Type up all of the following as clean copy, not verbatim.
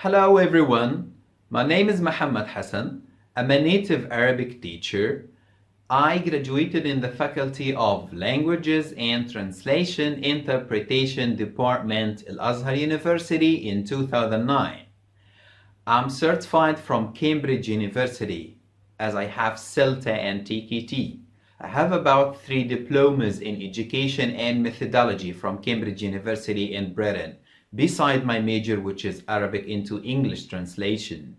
Hello everyone, my name is Muhammad Hassan. I'm a native Arabic teacher. I graduated in the Faculty of Languages and Translation Interpretation Department at Al-Azhar University in 2009. I'm certified from Cambridge University as I have CELTA and TKT. I have about 3 diplomas in education and methodology from Cambridge University in Britain, beside my major, which is Arabic into English translation.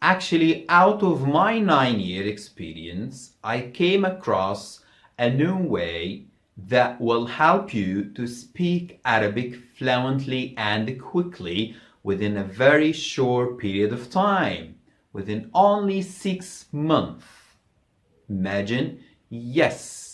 Actually, out of my 9-year experience, I came across a new way that will help you to speak Arabic fluently and quickly within a very short period of time, within only 6 months. Imagine, yes,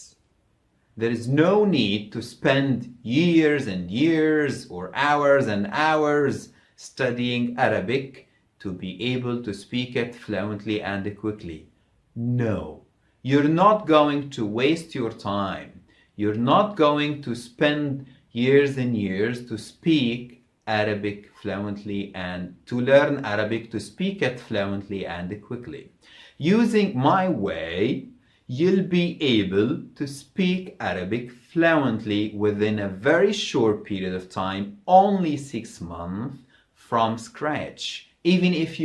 there is no need to spend years and years or hours and hours studying Arabic to be able to speak it fluently and quickly. No, you're not going to waste your time. You're not going to spend years and years to speak Arabic fluently and to learn Arabic to speak it fluently and quickly. Using my way, you'll be able to speak Arabic fluently within a very short period of time, only 6 months, from scratch, even if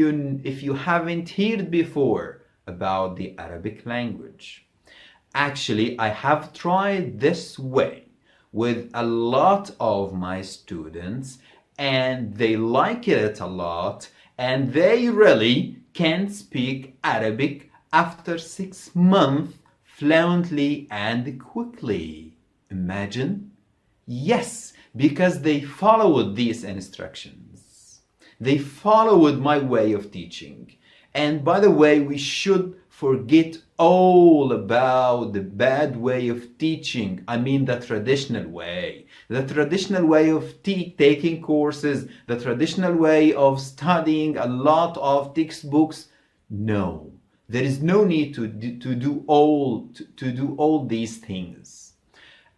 you haven't heard before about the Arabic language. Actually, I have tried this way with a lot of my students, and they like it a lot, and they really can speak Arabic after 6 months fluently and quickly. Imagine? Yes, because they followed these instructions. They followed my way of teaching. And by the way, we should forget all about the bad way of teaching. I mean the traditional way. The traditional way of taking courses, the traditional way of studying a lot of textbooks. No, there is no need to do all these things.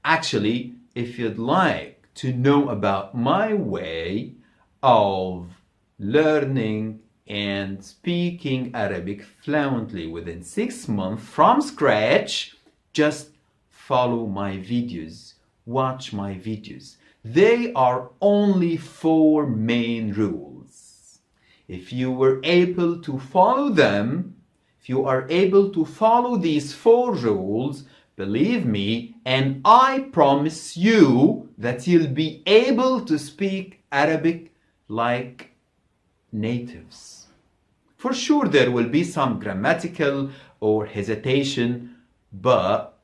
Actually, if you'd like to know about my way of learning and speaking Arabic fluently within 6 months from scratch, just follow my videos, watch my videos. They are only 4 main rules. If you were able to follow them, if you are able to follow these 4 rules, believe me, and I promise you that you'll be able to speak Arabic like natives. For sure, there will be some grammatical or hesitation, but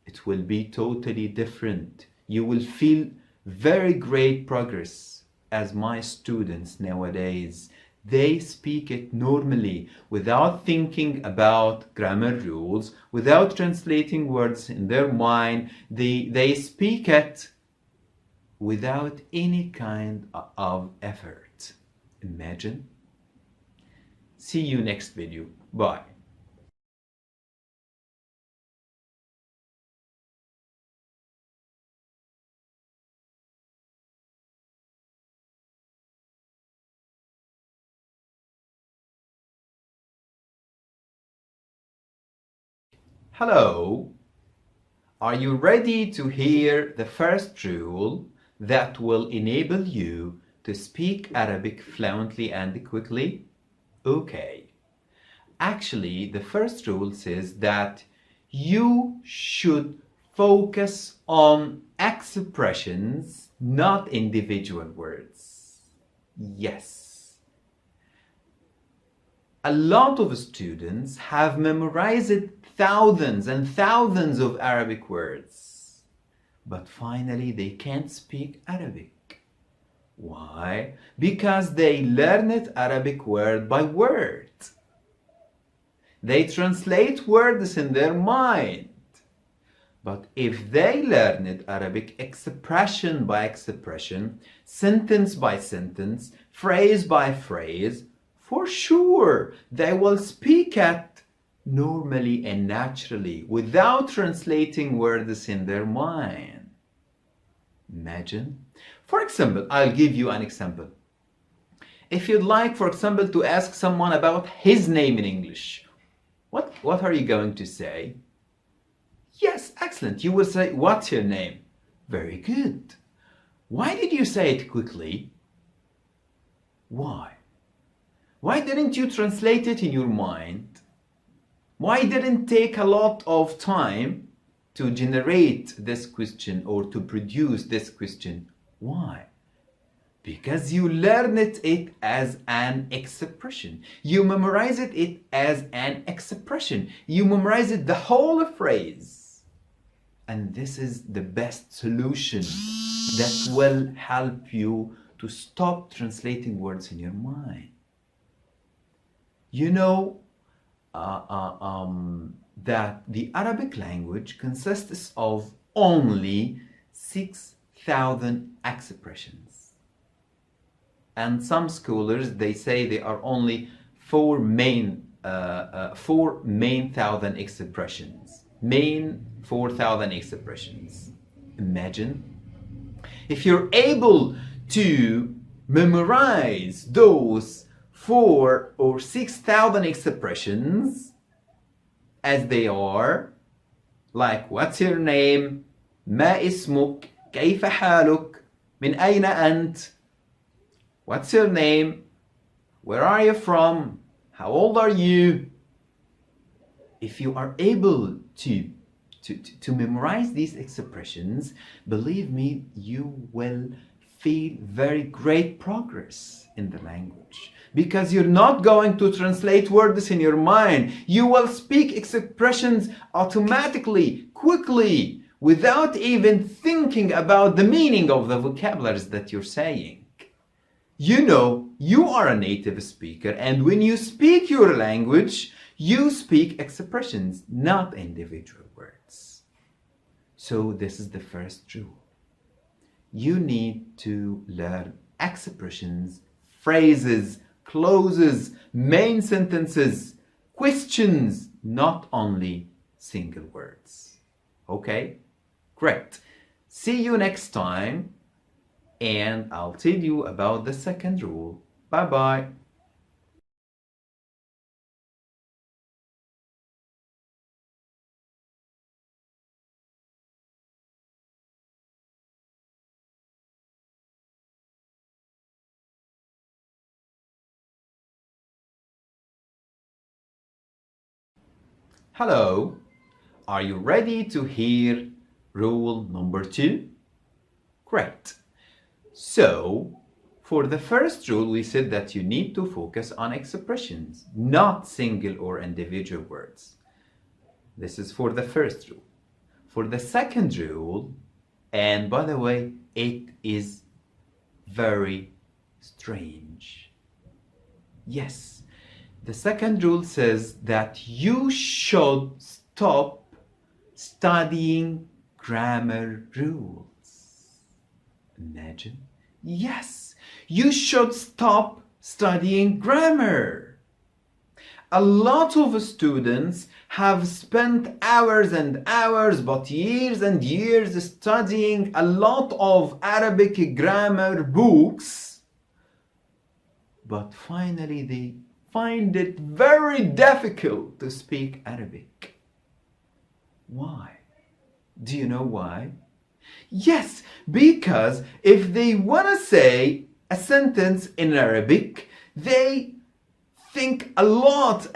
it will be totally different. You will feel very great progress as my students nowadays. They speak it normally without thinking about grammar rules, without translating words in their mind. They speak it without any kind of effort. Imagine. See you next video. Bye. Hello. Are you ready to hear the first rule that will enable you to speak Arabic fluently and quickly? Okay. Actually, the first rule says that you should focus on expressions, not individual words. Yes. A lot of students have memorized thousands and thousands of Arabic words, but finally they can't speak Arabic. Why? Because they learned Arabic word by word. They translate words in their mind. But if they learned Arabic expression by expression, sentence by sentence, phrase by phrase, for sure they will speak it normally and naturally without translating words in their mind. Imagine. For example, I'll give you an example. If you'd like, for example, to ask someone about his name in English, what are you going to say? Yes, excellent. You will say, what's your name? Very good. Why did you say it quickly? Why? Why didn't you translate it in your mind? Why didn't take a lot of time to generate this question or to produce this question? Why? Because you learned it as an expression. You memorized it as an expression. You memorized the whole phrase. And this is the best solution that will help you to stop translating words in your mind. You know that the Arabic language consists of only 6,000 expressions. And some scholars, they say there are only four main thousand expressions. Main 4,000 expressions. Imagine if you're able to memorize those 4 or 6,000 expressions as they are, like what's your name, ما اسمك, كيف حالك, من أين أنت, what's your name, where are you from, how old are you. If you are able to memorize these expressions, believe me, you will feel very great progress in the language. Because you're not going to translate words in your mind. You will speak expressions automatically, quickly, without even thinking about the meaning of the vocabularies that you're saying. You know, you are a native speaker, and when you speak your language, you speak expressions, not individual words. So this is the first rule. You need to learn expressions, phrases, clauses, main sentences, questions, not only single words. Okay? Great. See you next time, and I'll tell you about the second rule. Bye-bye. Hello. Are you ready to hear rule number 2? Great. So, for the first rule, we said that you need to focus on expressions, not single or individual words. This is for the first rule. For the second rule, and by the way, it is very strange. Yes, the second rule says that you should stop studying grammar rules. Imagine. Yes, you should stop studying grammar. A lot of students have spent hours and hours, but years and years, studying a lot of Arabic grammar books, but finally they find it very difficult to speak Arabic. Why? Do you know why? Yes, because if they want to say a sentence in Arabic, they think a lot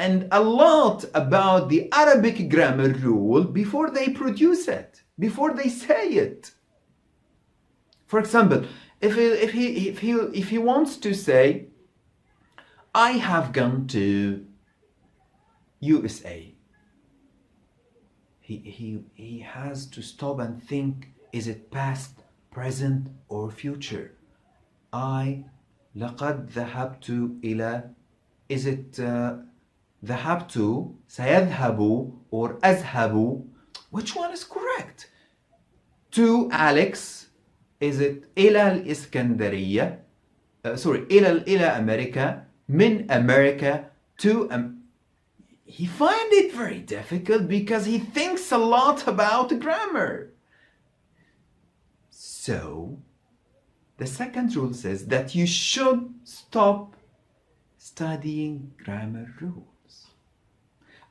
about the Arabic grammar rule before they produce it, before they say it. For example, if he wants to say, I have gone to USA, he has to stop and think, is it past, present, or future? لقد ذهبت إلى, is it ذهبت, سيذهب, or أذهب? Which one is correct? To Alex, is it إلى الإسكندرية? إلى أمريكا, من أمريكا to he finds it very difficult because he thinks a lot about grammar. So, the second rule says that you should stop studying grammar rules.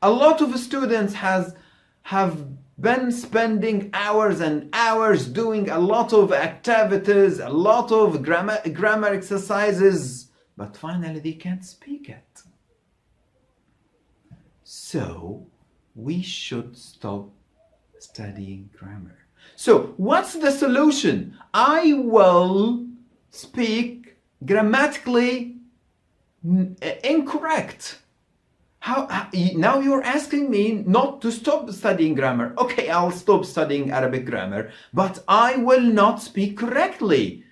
A lot of students have been spending hours and hours doing a lot of activities, a lot of grammar exercises, but finally they can't speak it. So we should stop studying grammar. So what's the solution? I will speak grammatically incorrect. Now you're asking me not to stop studying grammar. Okay, I'll stop studying Arabic grammar, but I will not speak correctly.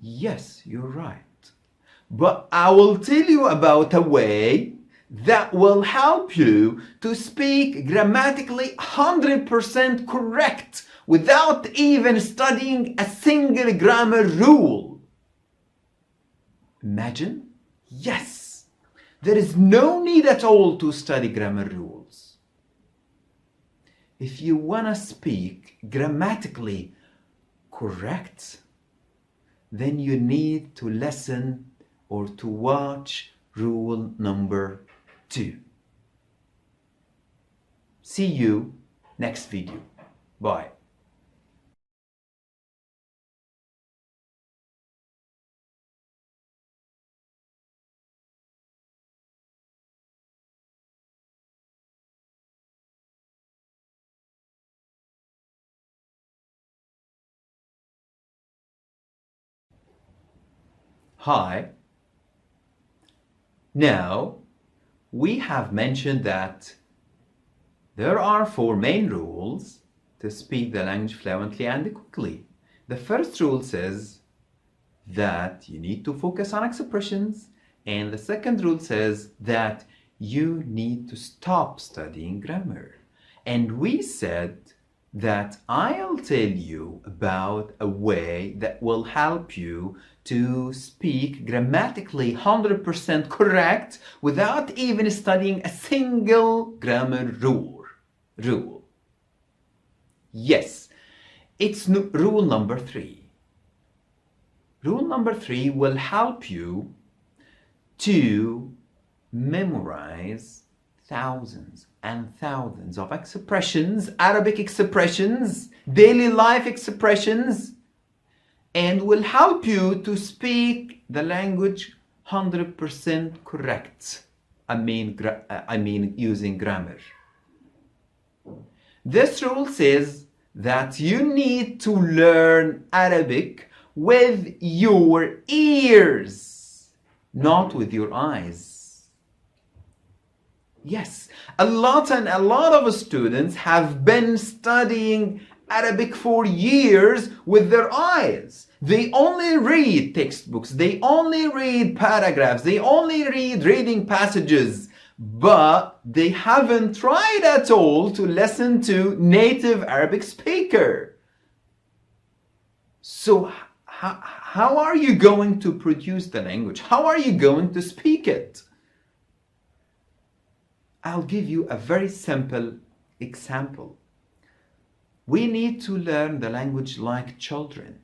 Yes, you're right. But I will tell you about a way that will help you to speak grammatically 100% correct without even studying a single grammar rule. Imagine? Yes. There is no need at all to study grammar rules. If you want to speak grammatically correct, then you need to listen or to watch rule number 2. See you next video. Bye. Hi. Now, we have mentioned that there are 4 main rules to speak the language fluently and quickly. The first rule says that you need to focus on expressions, and the second rule says that you need to stop studying grammar. And we said that I'll tell you about a way that will help you to speak grammatically 100% correct without even studying a single grammar rule. Yes, it's rule number 3. Rule number 3 will help you to memorize thousands and thousands of expressions, Arabic expressions, daily life expressions, and will help you to speak the language 100% correct. I mean using grammar. This rule says that you need to learn Arabic with your ears, not with your eyes. Yes, a lot of students have been studying Arabic for years with their eyes. They only read textbooks, they only read paragraphs, they only read reading passages, but they haven't tried at all to listen to native Arabic speaker. So how are you going to produce the language? How are you going to speak it? I'll give you a very simple example. We need to learn the language like children.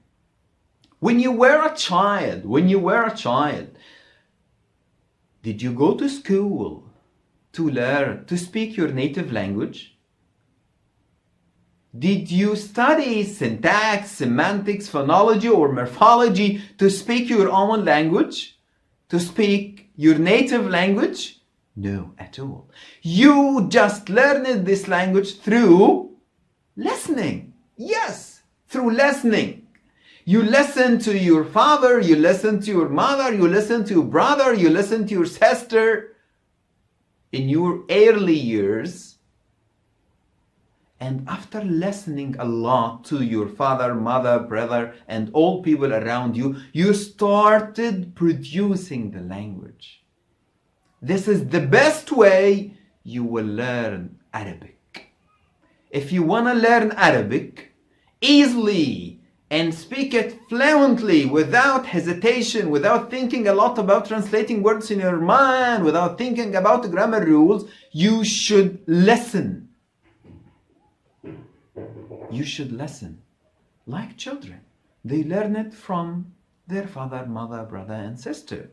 When you were a child, did you go to school to learn to speak your native language? Did you study syntax, semantics, phonology, or morphology to speak your own language? To speak your native language? No, at all. You just learned this language through listening. Yes, through listening. You listen to your father, you listen to your mother, you listen to your brother, you listen to your sister in your early years. And after listening a lot to your father, mother, brother, and all people around you, you started producing the language. This is the best way you will learn Arabic. If you want to learn Arabic easily and speak it fluently without hesitation, without thinking a lot about translating words in your mind, without thinking about grammar rules, you should listen. You should listen like children. They learn it from their father, mother, brother, and sister.